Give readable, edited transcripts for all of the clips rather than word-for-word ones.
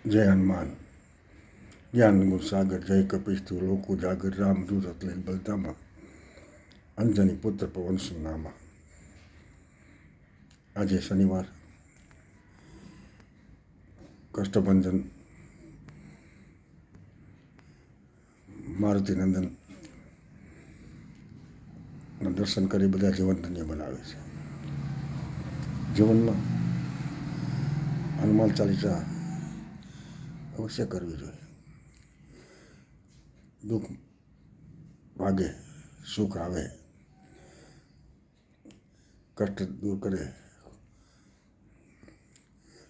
જય હનુમાન જ્ઞાન ગુણ સાગર જય કપિસ્તુ લોકો જાગર રામ દૂત એટલે બલધામા અંજની પુત્ર પવન સુનામા. આજે શનિવાર કષ્ટભંજન મારુતિનંદન દર્શન કરી બધા જીવન ધન્ય બનાવે છે. જીવનમાં હનુમાન ચાલીસા અવશ્ય કરવી જોઈએ. દુઃખ ભાગે, સુખ આવે, કષ્ટ દૂર કરે,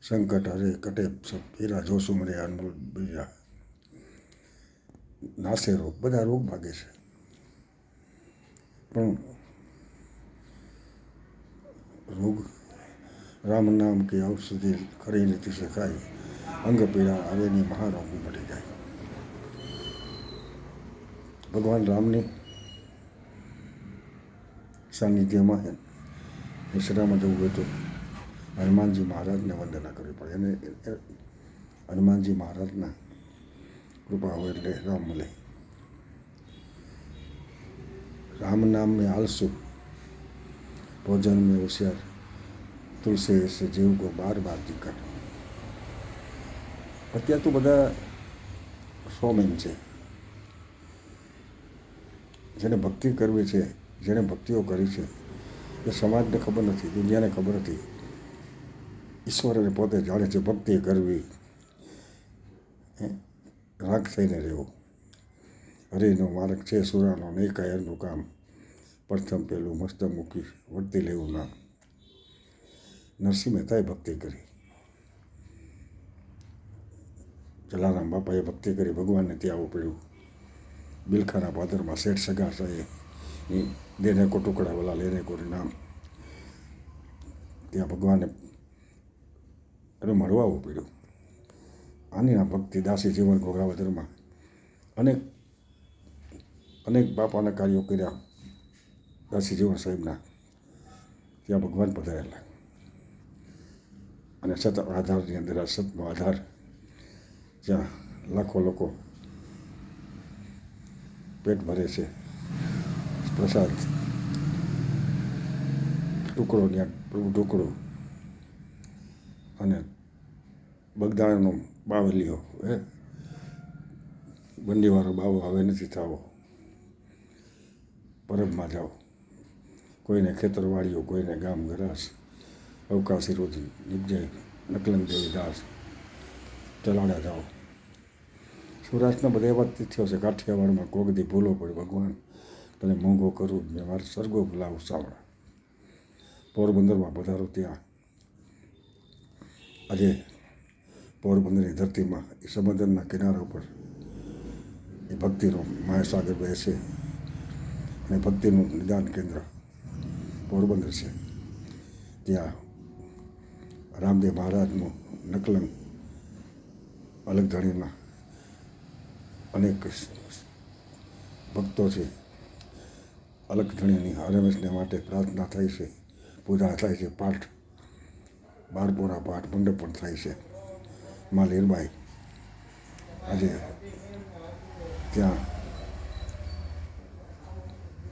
સંકટ હરે કટે સબ પીરા જોશુ મરે અનમોલ બીજા, નાસે રોગ, બધા રોગ ભાગે છે. પણ રોગ રામ નામ કે ઔષધિ ખરી નથી શકાય, અંગ પીડા આવેની મહારોગ મટી જાય. ભગવાન રામની સાનિધ્યમાં વિશ્રામાં જવું હોય તો હનુમાનજી મહારાજને વંદના કરવી પડે. એને હનુમાનજી મહારાજના કૃપા હોય એટલે રામ મળે. राम नाम में आलसू, भोजन में होशियार, तुलसी से जीव को बार बार धिक्कार. અત્યારે તો બધા શોમેન છે. જેને ભક્તિ કરવી છે, જેને ભક્તિઓ કરી છે, એ સમાજને ખબર નથી, દુનિયાને ખબર નથી. ઈશ્વરને પોતે જાણે છે. ભક્તિ કરવી, રાગ થઈને રહેવું. હરિનો માર્ગ છે સુરાનો, નહીં કાંઈ એનું કામ. પ્રથમ પેલું મસ્ત મૂકી વર્તી લેવું નામ. નરસિંહ મહેતાએ ભક્તિ કરી, જલારામ બાપાએ ભક્તિ કરી, ભગવાનને ત્યાં આવવું પડ્યું. બિલખાના પાદરમાં શેઠ સગા સાહેબ દેને કો ટુકડા વાલા લેને કો નામ, ત્યાં ભગવાનને એને મળવા આવવું પડ્યું. આની આ ભક્તિ દાસી જીવન ઘોઘાવદરમાં અનેક બાપાના કાર્યો કર્યા. દાસી જીવન સાહેબના ત્યાં ભગવાન પધારેલા. અને સત આધારની અંદર આ સતનો આધાર, જ્યાં લાખો લોકો પેટ ભરે છે. પ્રસાદ ટુકડો ત્યાં પ્રભુ ટુકડો અને બગદાણાનો બાવલીઓ, બંડીવાળો બાવો હવે નથી થવો. પરબમાં જાઓ, કોઈને ખેતરવાળીઓ, કોઈને ગામ ગરાસ, અવકાશી રોજી નિપજય નકલન દેવી દાસ, ચલાડા જાઓ. સૌરાષ્ટ્રના બધા એવા તિથિઓ છે. કાઠિયાવાડમાં કોગદી ભૂલો પડી, ભગવાન તને મોંઘો કરું મેં મારે સરગો ભૂલાવું સાવડા. પોરબંદરમાં પધારો, ત્યાં આજે પોરબંદરની ધરતીમાં એ સમુદ્રના કિનારા ઉપર એ ભક્તિનો મહાસાગર વહેશે. અને ભક્તિનું નિદાન કેન્દ્ર પોરબંદર છે. ત્યાં રામદેવ મહારાજનું નકલન અલગધણીના અનેક ભક્તો છે. અલગધણીની હરમેશને માટે પ્રાર્થના થાય છે, પૂજા થાય છે, પાઠ, બારપોરા પાઠ મંડપ પણ થાય છે. મા લીરબાઈ આજે ત્યાં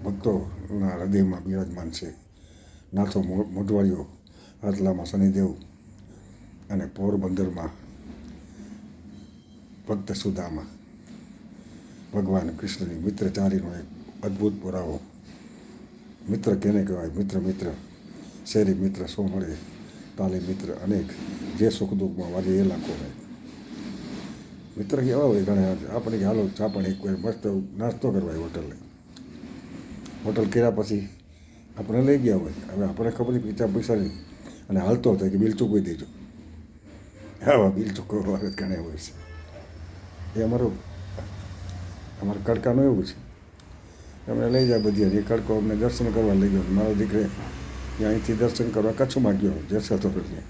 ભક્તોના હૃદયમાં બિરાજમાન છે. નાથો મોઢવાડીઓ, હાથલામાં શનિદેવ અને પોરબંદરમાં ભક્ત સુદામા. ભગવાન કૃષ્ણની મિત્રચારીનો એક અદ્ભુત પુરાવો. મિત્ર કેને કહેવાય? મિત્ર શેરી મિત્ર સો મળે, તાલી મિત્ર અનેક, જે સુખ દુઃખમાં વાજે એ લાખો રહે. મિત્ર કેવા હોય ઘણા, આપણે કે હાલો ચા પાણી કોઈ મસ્ત નાસ્તો કરવા હોટલ કર્યા પછી આપણે લઈ ગયા હોય. હવે આપણને ખબર નહીં પૈસા પૈસા નહીં, અને હાલતો થાય કે બિલ ચૂકવી દેજો. હા, બિલ ચૂકવવા ઘણા હોય છે. એ અમારા કડકાનું એવું છે. અમને લઈ જાય બધી. એ કડકો અમને દર્શન કરવા લઈ ગયો. મારો દીકરે અહીંથી દર્શન કરવા કચ્છમાં ગયો, જેસલ તોરલને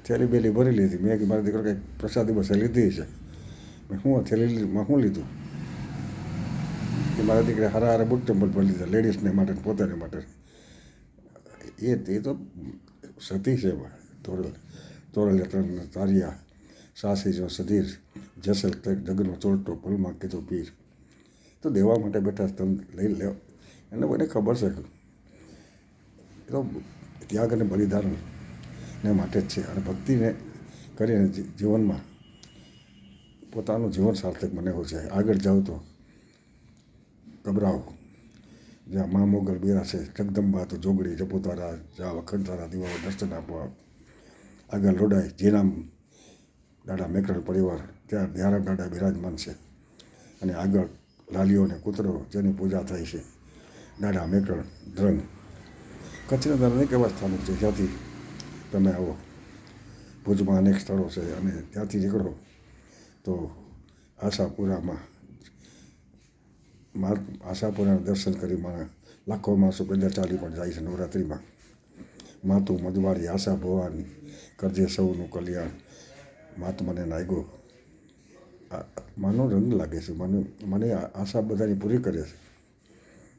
થેલી બેલી ભરી લીધી. મેં કે મારા દીકરો કંઈક પ્રસાદી બસે લીધી છે. મેં શું થેલીમાં શું લીધું? કે મારા દીકરા હારા બુટ ચંપલ ભરી લીધા, લેડીઝને માટે, પોતાને માટે. એ તો સતી છે તોરલ તોરલ તારિયા સાસીજો સધીર જસલ તક જગનો ચોલટો પલમાં કીધો પીર. તો દેવા માટે બેઠા તમે લઈ લો. એને મને ખબર છે એ તો ત્યાગ અને બલિદાન ને માટે જ છે. અને ભક્તિને કરીને જીવનમાં પોતાનું જીવન સાર્થક બનાવ્યું છે. આગળ જાઓ તો ગભરાઓ જ્યાં મા મોગલ બેરા છે, જગદંબા તો જોગડી જપોતારા, જ્યાં વખત તારા દીવાઓ દર્શન આપવા. આગળ લોડાય જેનામ દાડા મેકરણ પરિવાર, ત્યાં ન્યારા દાડા બિરાજમાન છે. અને આગળ લાલીઓ અને કૂતરો જેની પૂજા થાય છે, દાડા મેકરણ ધ્રંગ. કચ્છના અંદર અનેક એવા સ્થાનો છે જ્યાંથી તમે આવો. ભુજમાં અનેક સ્થળો છે અને ત્યાંથી નીકળો તો આશાપુરામાં આશાપુરાના દર્શન કરી લાખો માણસો પેદા ચાલી પણ જાય છે નવરાત્રિમાં. માતું મજવાળી આશા ભવાની કરજે સૌનું કલ્યાણ. મહાત્માને લાગ્યો માનો રંગ લાગે છે, મને આશા બધાની પૂરી કરે છે.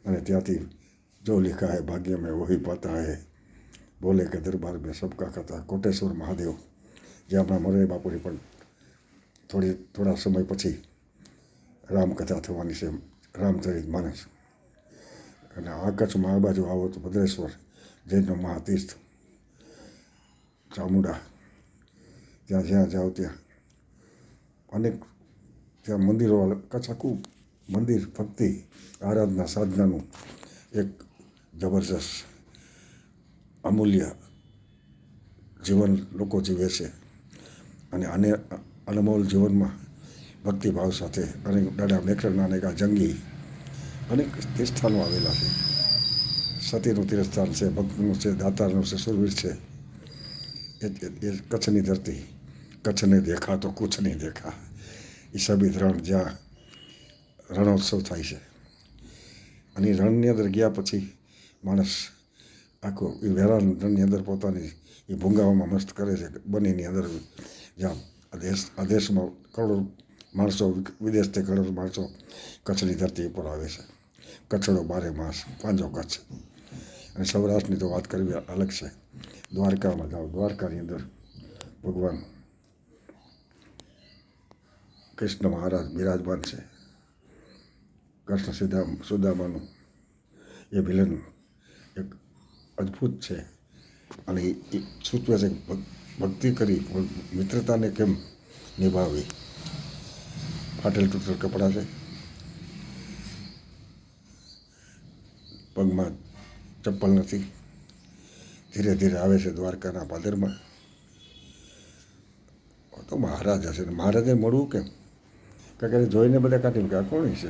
અને ત્યાંથી જો लिखा है भाग्य में वही पाता है, बोले કે દરબાર મેં સબકા ખાતા. કોટેશ્વર મહાદેવ જે આપણા મોરારી બાપુની પણ થોડા સમય પછી રામકથા થવાની છે, રામચરિત માનસ. અને આ કચ્છમાં આ બાજુ આવો તો ભદ્રેશ્વર જૈનનો મહાતીર્થ, ચામુંડા, ત્યાં જ્યાં જાઓ ત્યાં અનેક ત્યાં મંદિરો. કચ્છ આખું મંદિર ભક્તિ આરાધના સાધનાનું એક જબરજસ્ત અમૂલ્ય જીવન લોકો જીવે છે. અને આને અનમોલ જીવનમાં ભક્તિભાવ સાથે અનેક દાડા મેકરણના અનેક જંગી અનેક તીર્થસ્થાનો આવેલા છે. સતીનું તીર્થસ્થાન છે, ભક્તનું છે, દાતારનું છે, સુરવીર છે. એ કચ્છની ધરતી. કચ્છને દેખા તો કુછ નહીં દેખા. એ સબીત રણ જ્યાં રણોત્સવ થાય છે. અને એ રણની અંદર ગયા પછી માણસ આખો એ વેરાન રણની અંદર પોતાની એ ભૂંગાઓમાં મસ્ત કરે છે. બનીની અંદર જ્યાં આ દેશમાં કરોડો માણસો, વિદેશથી કરોડો માણસો કચ્છની ધરતી ઉપર આવે છે. કચ્છડો બારે માસ પાંજો કચ્છ. અને સૌરાષ્ટ્રની તો વાત કરવી અલગ છે. દ્વારકામાં જાઓ, દ્વારકાની અંદર ભગવાન કૃષ્ણ મહારાજ બિરાજમાન છે. કૃષ્ણ સુદામાનું એ વિલન એક અદ્ભુત છે. અને એ સૂચવે છે ભક્તિ કરી મિત્રતાને કેમ નિભાવવી. ફાટેલ તૂટેલ કપડાં છે, પગમાં ચપ્પલ નથી, ધીરે ધીરે આવે છે દ્વારકાના પાદરમાં. તો મહારાજ હશે ને મહારાજે મળવું કેમ? કારણ કે જોઈને બધા કાઢી કે આ કોણ છે.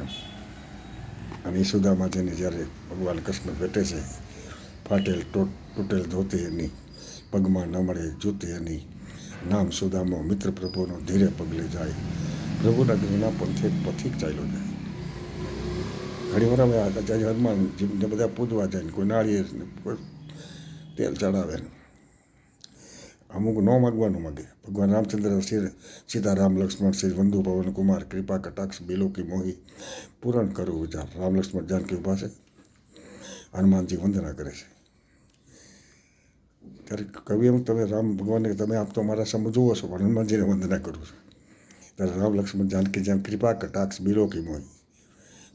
અને એ સુદામાજીની જ્યારે ભગવાન કૃષ્ણ ભેટે છે, ફાટેલ તૂટેલ ધોતી એની, પગમાં ન મળે જૂતી એની, નામ સુદામો મિત્ર પ્રભુનો ધીરે પગલે જાય, પ્રભુના ગૃહના પંથે પથિક ચાલ્યો જાય. ઘણી વાર અમે આચાર્ય હનુમાનજીને બધા પૂજવા જાય ને કોઈ નાળિયેર ને કોઈ તેલ ચડાવે ને અમુક ન માગવાનું માગે. ભગવાન રામચંદ્ર સીતારામ લક્ષ્મણ શ્રી બંધુ પવન કુમાર કૃપા કટાક્ષ બિલોકી મોહી પૂરણ કરવું વિચાર. રામ લક્ષ્મણ જાનકી ઉભા છે, હનુમાનજી વંદના કરે છે. ત્યારે કવિ એમ તમે રામ ભગવાનને તમે આપ તો મારા સામે જુઓ છો પણ હનુમાનજીને વંદના કરું છું. ત્યારે રામ લક્ષ્મણ જાનકી જેમ કૃપા કટાક્ષ બિલોકી મોહી,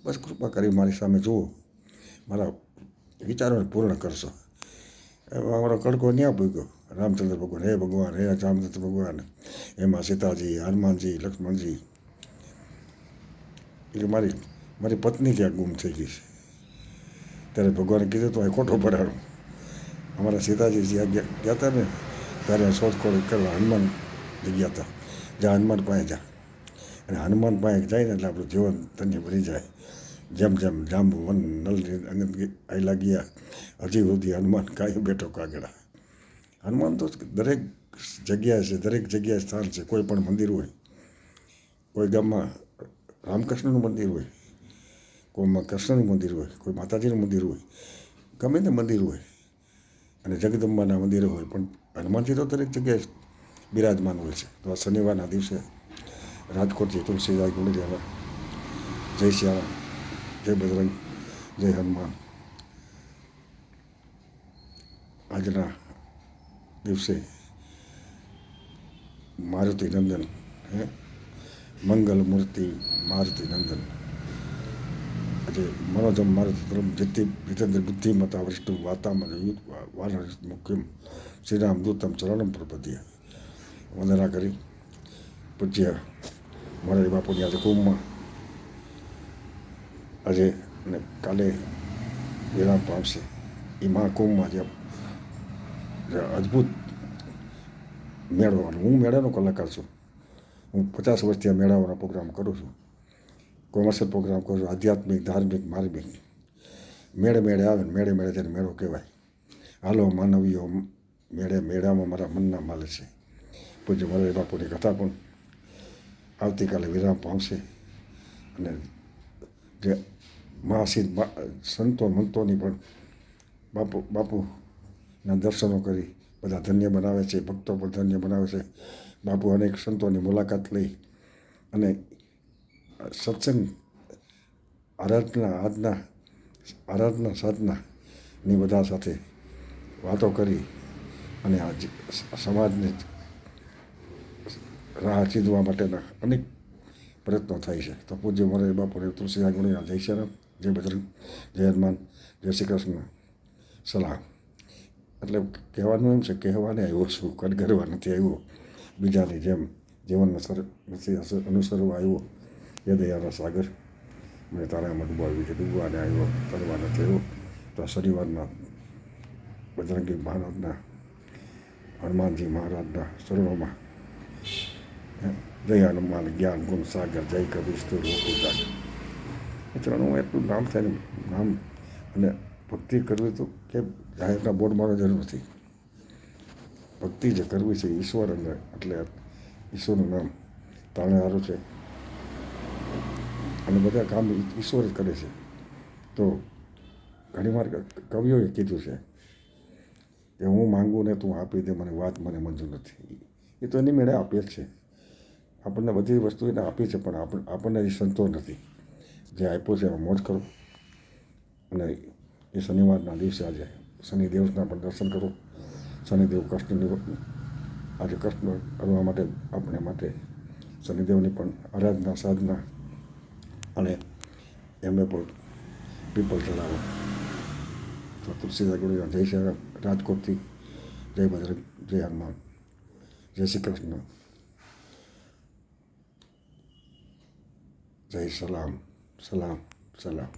બસ કૃપા કરી મારી સામે જુઓ, મારા વિચારોને પૂર્ણ કરશો. અમારો કડકો ન્યા પૂગ્યો. રામચંદ્ર ભગવાન, હે ભગવાન, હે રામચંદ્ર ભગવાન, એમાં સીતાજી, હનુમાનજી, લક્ષ્મણજી, એટલે મારી પત્ની ત્યાં ગુમ થઈ ગઈ છે. ત્યારે ભગવાને કીધું તો એ ખોટો પડાણો. અમારા સીતાજી જ્યાં ગયા હતા ને ત્યારે શોધખોળ કરવા હનુમાનજી ગયા હતા. જ્યાં હનુમાન પાસે જા, અને હનુમાન પાસે જાય ને એટલે આપણું જીવન ધન્ય બની જાય. જેમ જેમ જાંબુ વન નલની અંગત આયલા ગયા, હજી સુધી હનુમાન કાંઈ બેઠો કાગડા. હનુમાન તો દરેક જગ્યાએ છે, દરેક જગ્યાએ સ્થાન છે. કોઈ પણ મંદિર હોય, કોઈ ગામમાં રામકૃષ્ણનું મંદિર હોય, કોઈમાં કૃષ્ણનું મંદિર હોય, કોઈ માતાજીનું મંદિર હોય, ગમે તે મંદિર હોય, અને જગદંબાના મંદિરો હોય, પણ હનુમાનજી તો દરેક જગ્યાએ બિરાજમાન હોય છે. તો આ શનિવારના દિવસે રાજકોટથી તુલસીદાસ ગુંડરિયાના જય શ્યામ, જય બજરંગ, જય હનુમાન. આજના દિવસે મારુતિ નંદન હે મંગલ મૂર્તિ મારુતિ નંદન આજે મનોજમ મારુતિ ધર્મ જીતિ જીતેન્દ્ર બુદ્ધિમતા વરિષ્ઠ વાતામન વાનર મુખ્યમ શ્રીરામ દૂતમ ચરણમ પ્રપદ્ય વંદના કરી પૂજ્ય મોરારી બાપુની આજે કુંભમાં આજે અને કાલે વિરામ પામશે એ મહાકુંભમાં જે અદ્ભુત મેળો. હું મેળાનો કલાકાર છું. હું 50 વર્ષથી આ મેળાઓના પ્રોગ્રામ કરું છું. કોમર્શિયલ પ્રોગ્રામ કરું છું, આધ્યાત્મિક, ધાર્મિક, માર્મિક. મેળે મેળે આવે ને મેળે મેળે તેને મેળો કહેવાય. હાલો માનવીઓ મેળે મેળામાં મારા મનના માલે છે. પૂજ્ય મોરારી બાપુની કથા પણ આવતીકાલે વિરામ પામશે અને જે મહાસિદ્ધ સંતો મંતોની પણ બાપુના દર્શનો કરી બધા ધન્ય બનાવે છે, ભક્તો પણ ધન્ય બનાવે છે. બાપુ અનેક સંતોની મુલાકાત લઈ અને સત્સંગ આરાધના સાધનાની બધા સાથે વાતો કરી અને આ સમાજને રાહ ચીંધવા માટેના અનેક પ્રયત્નો થાય છે. તો પૂજ્ય મોરારી બાપુને તુલસીદાસ ગુણિયા જય શ્રી રામ, જય બજરંગ, જય હનુમાન, જય શ્રી કૃષ્ણ, સલામ. એટલે કહેવાનું એમ છે, કહેવાને આવ્યો છું, કરવા નથી આવ્યો. બીજાની જેમ જીવનને નથી અનુસરવા આવ્યો. એ દયાના સાગર મને તારામાં ડૂબાવી છે, ડૂબવાને આવ્યો, તરવા નથી આવ્યો. તો શનિવારના બજરંગી મહારાજના, હનુમાનજી મહારાજના ચરણોમાં જય હનુમાન જ્ઞાન ગુણ સાગર, જય કબીર સ્તુર રૂપુદાન. એ ચરણોમાં એટલું નામ થાય ને, નામ અને ભક્તિ કરવી તો કે જાહેરના બોર્ડ મારવા જરૂર નથી. ભક્તિ જે કરવી છે ઈશ્વર અંદર, એટલે ઈશ્વરનું નામ તારણહારું છે અને બધા કામ ઈશ્વર જ કરે છે. તો ઘણીવાર કવિઓએ કીધું છે કે હું માંગુ ને તું આપી દે, મને વાત મને મંજૂર નથી. એ તો એની મેળે આપે જ છે. આપણને બધી વસ્તુ એને આપી છે, પણ આપણને એ સંતોષ નથી. જે આપ્યો છે એમાં મોજ કરો. અને એ શનિવારના દિવસે આજે શનિદેવના પણ દર્શન કરો. શનિદેવ આજે કૃષ્ણ કરવા માટે આપણે માટે શનિદેવની પણ આરાધના સાધના અને એમને પણ પીપલ ચડાવો. તો તુલસીદાસ ગુણિયા જય શ્રી રામ, રાજકોટથી જય બજરંગ, જય હનુમાન, જય શ્રી કૃષ્ણ, જય સલામ, સલામ, સલામ.